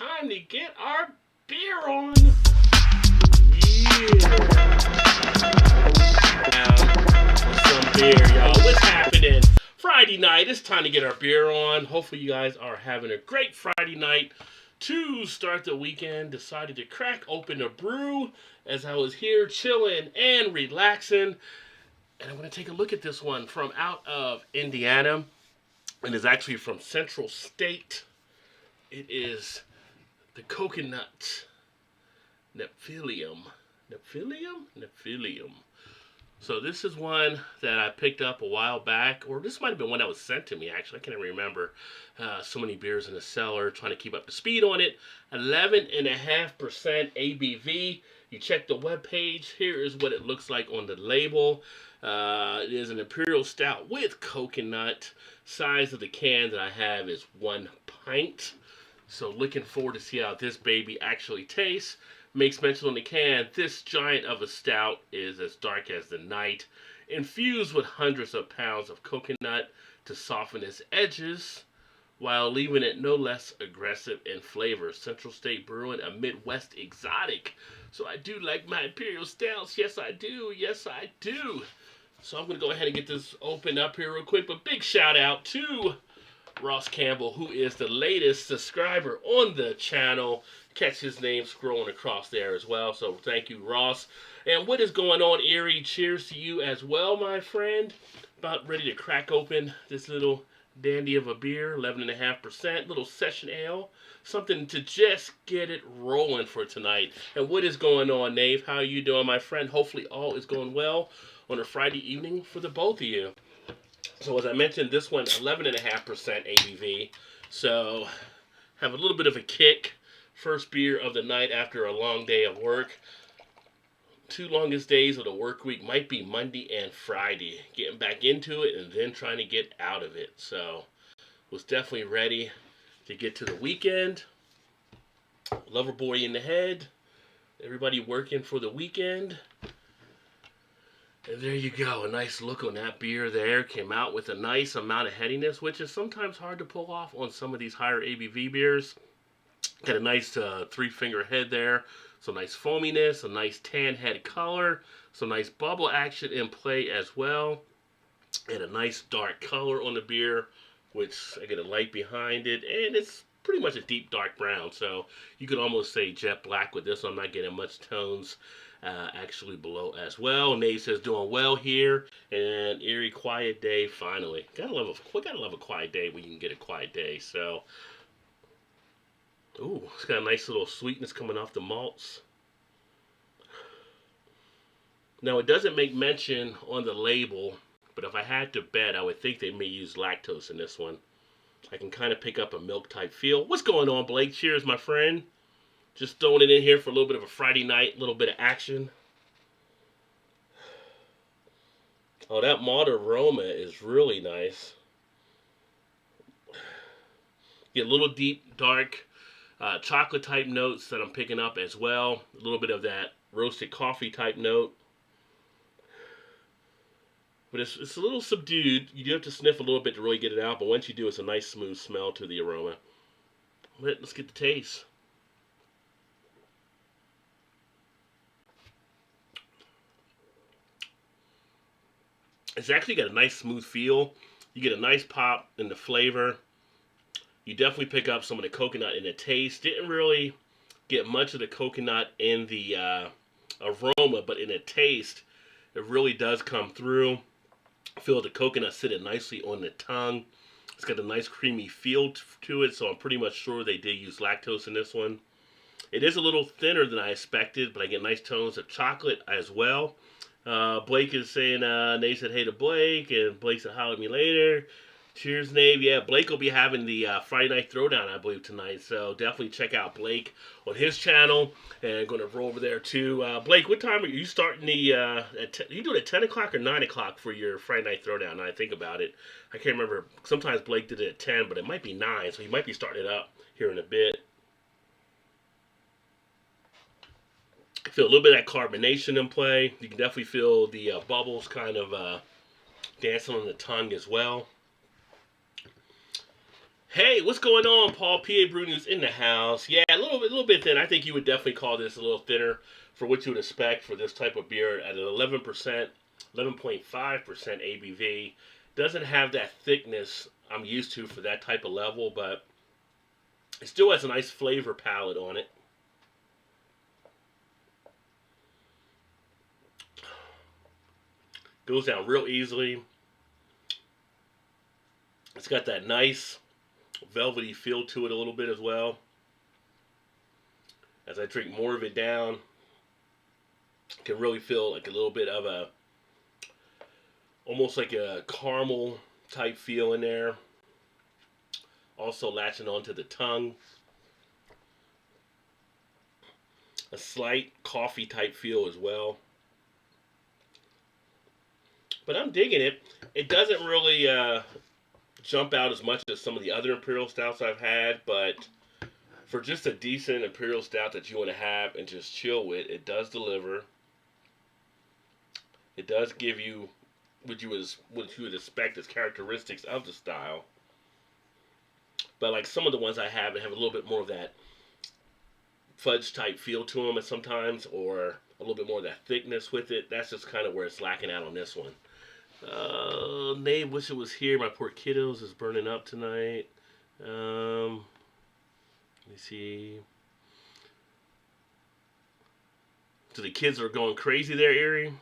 time to get our beer on. With some beer, y'all. What's happening? Friday night. It's time to get our beer on. Hopefully, you guys are having a great Friday night to start the weekend. Decided to crack open a brew as I was here chilling and relaxing. And I'm going to take a look at this one from out of Indiana. And it's actually from Central State. It is the coconut Nephilim. Nephilim. So this is one that I picked up a while back, or this might have been one that was sent to me, actually. I can't even remember. So many beers in the cellar, trying to keep up the speed on it. 11.5% ABV. You check the webpage. Here is what it looks like on the label. It is an Imperial Stout with coconut. Size of the can that I have is 1 pint. So looking forward to see how this baby actually tastes. Makes mention on the can, this giant of a stout is as dark as the night, infused with hundreds of pounds of coconut to soften its edges, while leaving it no less aggressive in flavor. Central State Brewing, a Midwest exotic. So I do like my Imperial Stouts. Yes, I do. So I'm going to go ahead and get this open up here real quick. But big shout out to Ross Campbell, who is the latest subscriber on the channel. Catch his name scrolling across there as well. So thank you, Ross. And what is going on, Erie? Cheers to you as well, my friend. About ready to crack open this little dandy of a beer, 11.5%, little session ale. Something to just get it rolling for tonight. And what is going on, Nave? How are you doing, my friend? Hopefully all is going well on a Friday evening for the both of you. So as I mentioned, this one 11.5% ABV. So have a little bit of a kick. First beer of the night after a long day of work. 2 longest days of the work week might be Monday and Friday. Getting back into it and then trying to get out of it. So was definitely ready to get to the weekend. Lover boy in the head. Everybody working for the weekend. And there you go, a nice look on that beer there. Came out with a nice amount of headiness, which is sometimes hard to pull off on some of these higher ABV beers. Got a nice 3-finger head there. Some nice foaminess, a nice tan head color. Some nice bubble action in play as well. And a nice dark color on the beer, which I get a light behind it. And it's pretty much a deep dark brown. So you could almost say jet black with this one. I'm not getting much tones actually below as well. Nate says doing well here. And Erie quiet day finally. Gotta love a quiet day when you can get a quiet day. So ooh, it's got a nice little sweetness coming off the malts. Now, it doesn't make mention on the label, but if I had to bet, I would think they may use lactose in this one. I can kind of pick up a milk-type feel. What's going on, Blake? Cheers, my friend. Just throwing it in here for a little bit of a Friday night, a little bit of action. Oh, that malt aroma is really nice. Get a little deep, dark chocolate type notes that I'm picking up as well. A little bit of that roasted coffee type note. But it's a little subdued. You do have to sniff a little bit to really get it out. But once you do, it's a nice smooth smell to the aroma. Let's get the taste. It's actually got a nice smooth feel. You get a nice pop in the flavor. You definitely pick up some of the coconut in the taste. Didn't really get much of the coconut in the aroma, but in the taste, it really does come through. I feel the coconut sitting nicely on the tongue. It's got a nice creamy feel to it, so I'm pretty much sure they did use lactose in this one. It is a little thinner than I expected, but I get nice tones of chocolate as well. Blake is saying, Nate said hey to Blake, and Blake said holler at me later. Cheers, Nave. Yeah, Blake will be having the Friday Night Throwdown, I believe, tonight. So definitely check out Blake on his channel. And I'm going to roll over there, too. Blake, what time are you starting the... you do it at 10 o'clock or 9 o'clock for your Friday Night Throwdown? Now I think about it. I can't remember. Sometimes Blake did it at 10, but it might be 9. So he might be starting it up here in a bit. I feel a little bit of that carbonation in play. You can definitely feel the bubbles kind of dancing on the tongue as well. Hey, what's going on, Paul? PA Brew News in the house. Yeah, a little bit thin. I think you would definitely call this a little thinner for what you would expect for this type of beer at an 11%, 11.5% ABV. Doesn't have that thickness I'm used to for that type of level, but it still has a nice flavor palette on it. Goes down real easily. It's got that nice velvety feel to it a little bit as well. As I drink more of it down, I can really feel like a little bit of a almost like a caramel type feel in there. Also latching onto the tongue. A slight coffee type feel as well. But I'm digging it. It doesn't really jump out as much as some of the other Imperial Stouts I've had, but for just a decent Imperial Stout that you want to have and just chill with, it does deliver. It does give you what you would expect as characteristics of the style. But like some of the ones I have a little bit more of that fudge type feel to them sometimes, or a little bit more of that thickness with it. That's just kind of where it's lacking out on this one. Nate, wish it was here. My poor kiddos is burning up tonight. Let me see. So the kids are going crazy there, Erie.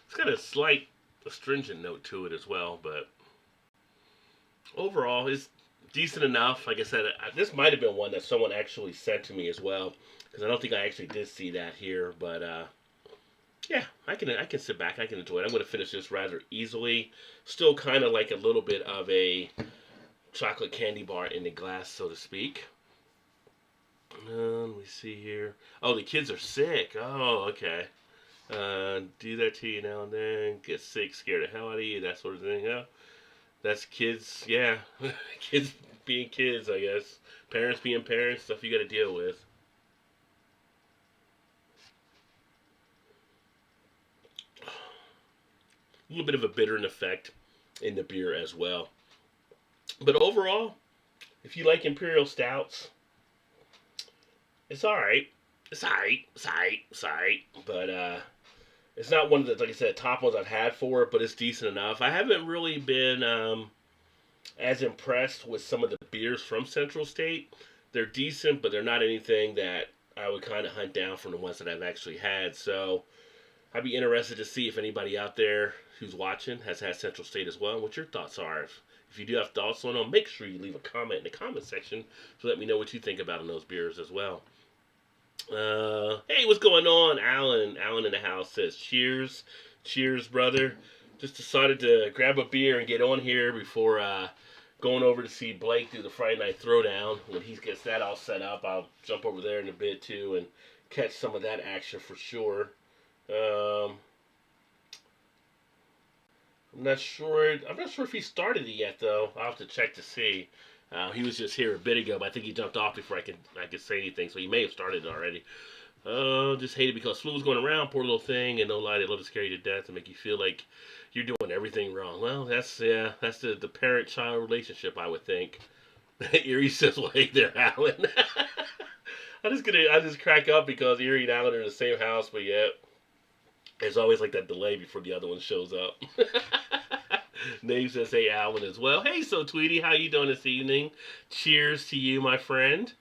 It's got a slight astringent note to it as well, but overall, it's decent enough. Like I said, this might have been one that someone actually sent to me as well, because I don't think I actually did see that here. But yeah, I can sit back, I can enjoy it. I'm going to finish this rather easily. Still kind of like a little bit of a chocolate candy bar in the glass, so to speak. Let me see here. Oh, the kids are sick. Oh, okay. Do that to you now and then. Get sick, scare the hell out of you, that sort of thing. Yeah, that's kids. Yeah, kids being kids, I guess. Parents being parents. Stuff you got to deal with. A little bit of a bittering effect in the beer as well. But overall, if you like imperial stouts, it's all right. It's all right. It's all right. It's all right. But it's not one of the, like I said, top ones I've had for it, but it's decent enough. I haven't really been as impressed with some of the beers from Central State. They're decent, but they're not anything that I would kind of hunt down from the ones that I've actually had. So I'd be interested to see if anybody out there who's watching has had Central State as well, and what your thoughts are. If you do have thoughts on them, make sure you leave a comment in the comment section to let me know what you think about those beers as well. Hey, what's going on? Alan in the house says, cheers. Cheers, brother. Just decided to grab a beer and get on here before going over to see Blake do the Friday Night Throwdown. When he gets that all set up, I'll jump over there in a bit too and catch some of that action for sure. I'm not sure. I'm not sure if he started it yet, though. I'll have to check to see. He was just here a bit ago, but I think he jumped off before I could say anything. So he may have started it already. Just hate it because flu's going around, poor little thing, and no lie, they love to scare you to death and make you feel like you're doing everything wrong. Well, that's the parent-child relationship, I would think. Erie says, "Well, hey there, Alan." I just crack up because Erie and Alan are in the same house, but yet there's always like that delay before the other one shows up. Name says, "Hey, Alan," as well. Hey, so Tweety, how you doing this evening? Cheers to you, my friend.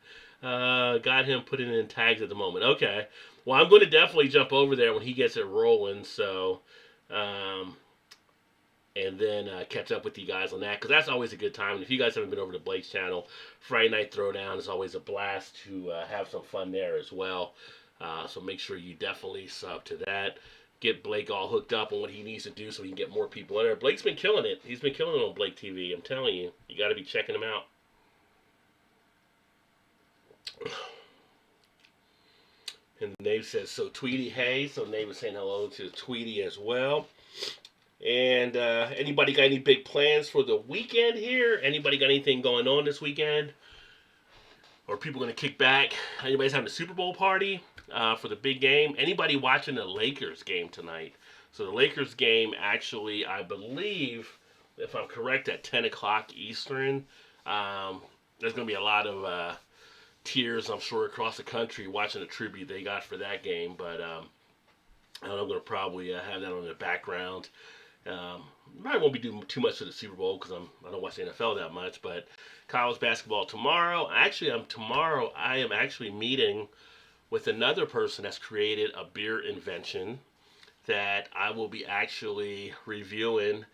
Got him putting in tags at the moment. Okay. Well, I'm going to definitely jump over there when he gets it rolling. So, and then catch up with you guys on that, because that's always a good time. And if you guys haven't been over to Blake's channel, Friday Night Throwdown is always a blast to have some fun there as well. So make sure you definitely sub to that. Get Blake all hooked up on what he needs to do so he can get more people in there. Blake's been killing it. He's been killing it on Blake TV. I'm telling you, you got to be checking him out. And Nave says, so Tweety, hey. So Nave was saying hello to Tweety as well. And anybody got any big plans for the weekend here? Anybody got anything going on this weekend? or people going to kick back. Anybody's having a Super Bowl party for the big game. Anybody watching the Lakers game tonight? So the Lakers game actually, I believe, if I'm correct, at 10 o'clock Eastern. There's going to be a lot of tears, I'm sure, across the country watching the tribute they got for that game. But I'm going to probably have that on the background. Probably won't be doing too much of the Super Bowl because I don't watch the NFL that much. But college basketball tomorrow. Actually, I am actually meeting with another person that's created a beer invention that I will be actually reviewing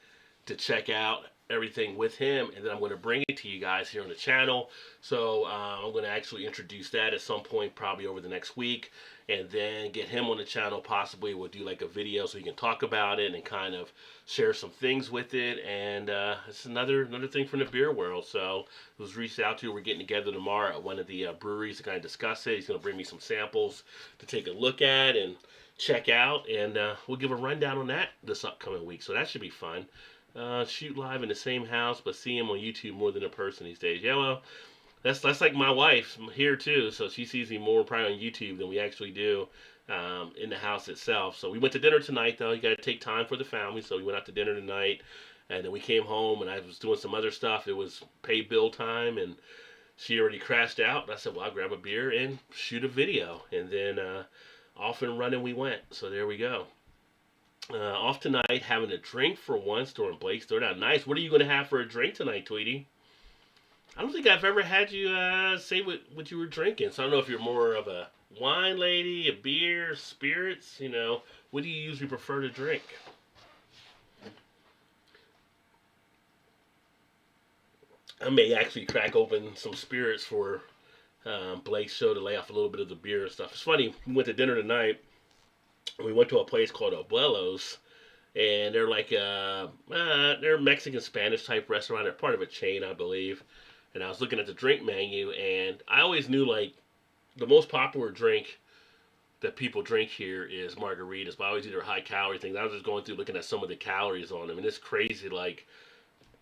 to check out everything with him, and then I'm going to bring it to you guys here on the channel. So I'm going to actually introduce that at some point, probably over the next week, and then get him on the channel. Possibly we'll do like a video so he can talk about it and kind of share some things with it. And it's another thing from the beer world. So he was reached out to. We're getting together tomorrow at one of the breweries to kind of discuss it. He's going to bring me some samples to take a look at and check out, and we'll give a rundown on that this upcoming week. So that should be fun. Shoot live in the same house, but see him on YouTube more than in person these days. Yeah, well, that's like my wife here too. So she sees me more probably on YouTube than we actually do in the house itself. So we went to dinner tonight, though. You got to take time for the family. So we went out to dinner tonight, and then we came home, and I was doing some other stuff. It was pay bill time, and she already crashed out. And I said, well, I'll grab a beer and shoot a video, and then off and running we went. So there we go. Off tonight, having a drink for once during Blake's Store. Now, nice. What are you going to have for a drink tonight, Tweety? I don't think I've ever had you say what you were drinking. So I don't know if you're more of a wine lady, a beer, spirits. What do you usually prefer to drink? I may actually crack open some spirits for Blake's show to lay off a little bit of the beer and stuff. It's funny. We went to dinner tonight. We went to a place called Abuelo's, and they're like they're a Mexican Spanish type restaurant. They're part of a chain, I believe. And I was looking at the drink menu, and I always knew like the most popular drink that people drink here is margaritas, but I always do their high calorie things. I was just going through looking at some of the calories on them, and it's crazy. Like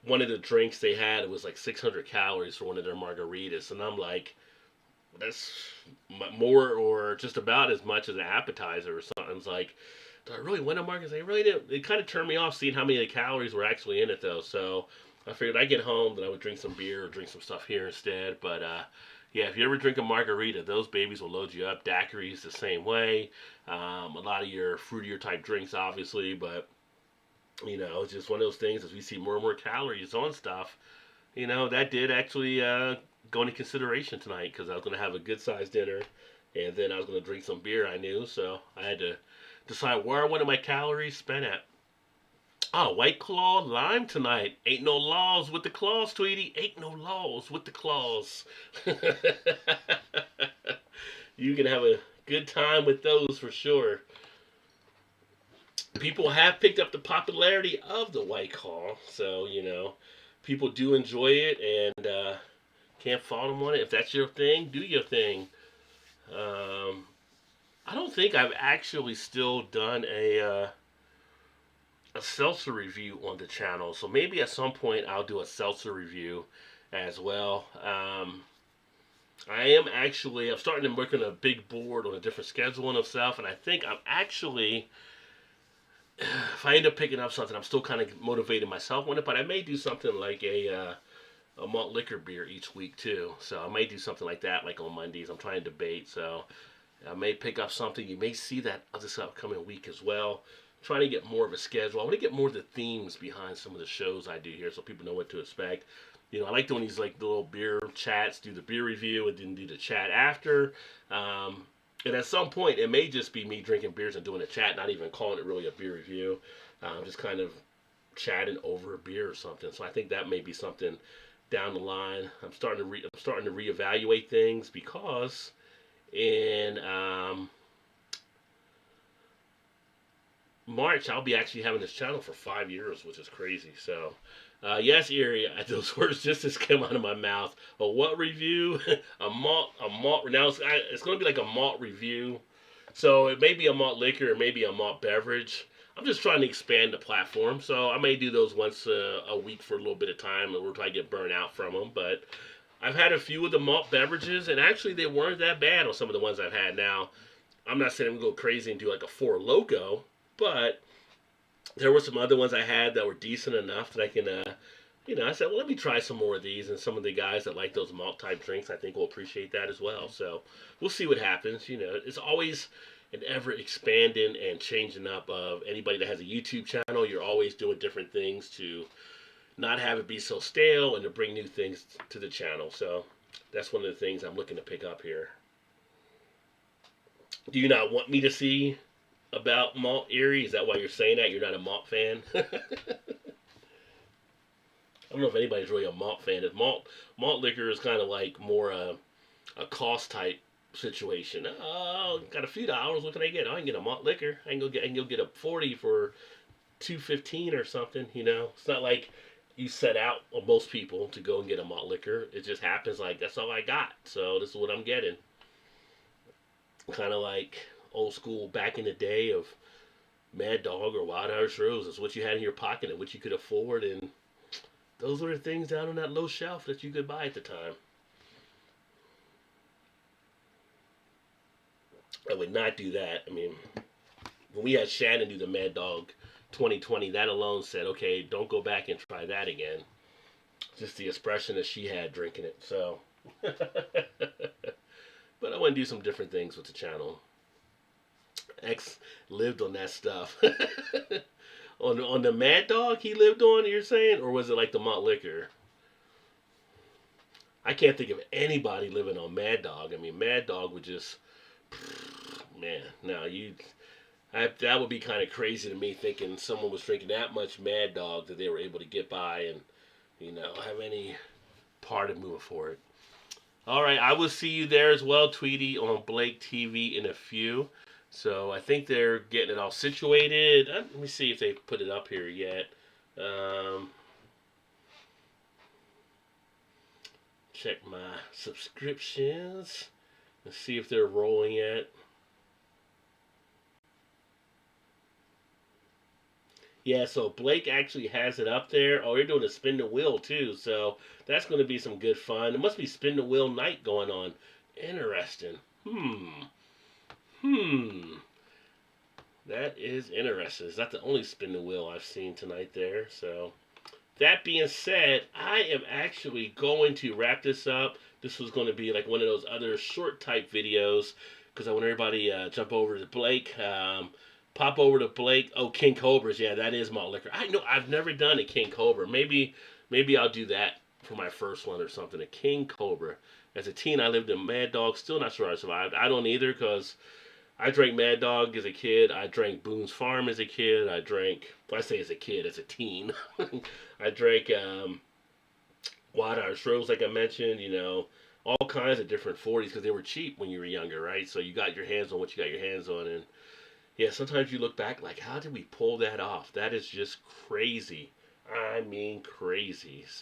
one of the drinks they had, it was like 600 calories for one of their margaritas, and I'm like, that's more or just about as much as an appetizer or something. It's like, do I really want a margarita? They really didn't. It kind of turned me off seeing how many of the calories were actually in it, though. So I figured I'd get home, then I would drink some beer or drink some stuff here instead. But yeah, if you ever drink a margarita, those babies will load you up. Daiquiris the same way. A lot of your fruitier type drinks, obviously, but it's just one of those things as we see more and more calories on stuff. That did actually go into consideration tonight because I was going to have a good sized dinner, and then I was going to drink some beer. I knew, so I had to decide where I wanted my calories spent at. Oh, White Claw Lime tonight. Ain't no laws with the claws, Tweety. Ain't no laws with the claws. You can have a good time with those for sure. People have picked up the popularity of the White Claw, so people do enjoy it, and can't fault them on it. If that's your thing, do your thing. I don't think I've actually still done a seltzer review on the channel, so maybe at some point I'll do a seltzer review as well. I'm starting to work on a big board on a different schedule and stuff, and I think I'm actually, if I end up picking up something, I'm still kind of motivating myself on it, but I may do something like a malt liquor beer each week too. So I may do something like that, like on Mondays. I'm trying to debate, so I may pick up something. You may see that this upcoming week as well. I'm trying to get more of a schedule. I want to get more of the themes behind some of the shows I do here, so people know what to expect. I like doing these like little beer chats, do the beer review, and then do the chat after. And at some point, it may just be me drinking beers and doing a chat, not even calling it really a beer review. Just kind of chatting over a beer or something. So I think that may be something down the line. I'm starting to reevaluate things because in March I'll be actually having this channel for 5 years, which is crazy. So yes, Erie, those words just came out of my mouth. A what review? a malt. Now it's going to be like a malt review. So it may be a malt liquor, or maybe a malt beverage. I'm just trying to expand the platform, so I may do those once a week for a little bit of time, and we'll try to get burnt out from them. But I've had a few of the malt beverages, and actually they weren't that bad on some of the ones I've had. Now, I'm not saying I'm gonna go crazy and do like a Four Loco, but there were some other ones I had that were decent enough that I can, I said, well, let me try some more of these. And some of the guys that like those malt type drinks, I think will appreciate that as well. So we'll see what happens. It's always an ever expanding and changing up of anybody that has a YouTube channel. You're always doing different things to not have it be so stale and to bring new things to the channel. So that's one of the things I'm looking to pick up here. Do you not want me to see about Malt Erie? Is that why you're saying that? You're not a malt fan? I don't know if anybody's really a malt fan. If malt liquor is kind of like more a cost type situation. Oh, got a few dollars. What can I get? I can get a malt liquor. I can go get a 40 for 215 or something. It's not like you set out, or most people, to go and get a malt liquor. It just happens like that's all I got. So this is what I'm getting. Kind of like old school back in the day of Mad Dog or Wild Irish Rose. It's what you had in your pocket and what you could afford, and those were the things down on that low shelf that you could buy at the time. I would not do that. I mean, when we had Shannon do the Mad Dog 2020, that alone said, okay, don't go back and try that again. Just the expression that she had drinking it. So, but I want to do some different things with the channel. X lived on that stuff. on the Mad Dog he lived on, you're saying? Or was it like the malt liquor? I can't think of anybody living on Mad Dog. I mean, Mad Dog would just, man, no, that would be kind of crazy to me, thinking someone was drinking that much Mad Dog that they were able to get by and, have any part of moving forward. All right, I will see you there as well, Tweety, on Blake TV in a few. So I think they're getting it all situated. Let me see if they put it up here yet. Check my subscriptions. Let's see if they're rolling yet. Yeah, so Blake actually has it up there. Oh, you're doing a spin the wheel too, so that's going to be some good fun. It must be spin the wheel night going on. Interesting. Hmm. That is interesting. It's not the only spin the wheel I've seen tonight there. So, that being said, I am actually going to wrap this up. This was going to be like one of those other short type videos because I want everybody jump over to Blake. Pop over to Blake. Oh, King Cobras. Yeah, that is malt liquor. I know I've never done a King Cobra. Maybe I'll do that for my first one or something. A King Cobra. As a teen, I lived in Mad Dog. Still not sure I survived. I don't either because I drank Mad Dog as a kid. I drank Boone's Farm as a kid. I say as a kid, as a teen. I drank Wild Irish Rose, like I mentioned, all kinds of different 40s because they were cheap when you were younger, right? So you got your hands on what you got your hands on. And yeah, sometimes you look back like, how did we pull that off? That is just crazy. I mean, crazy.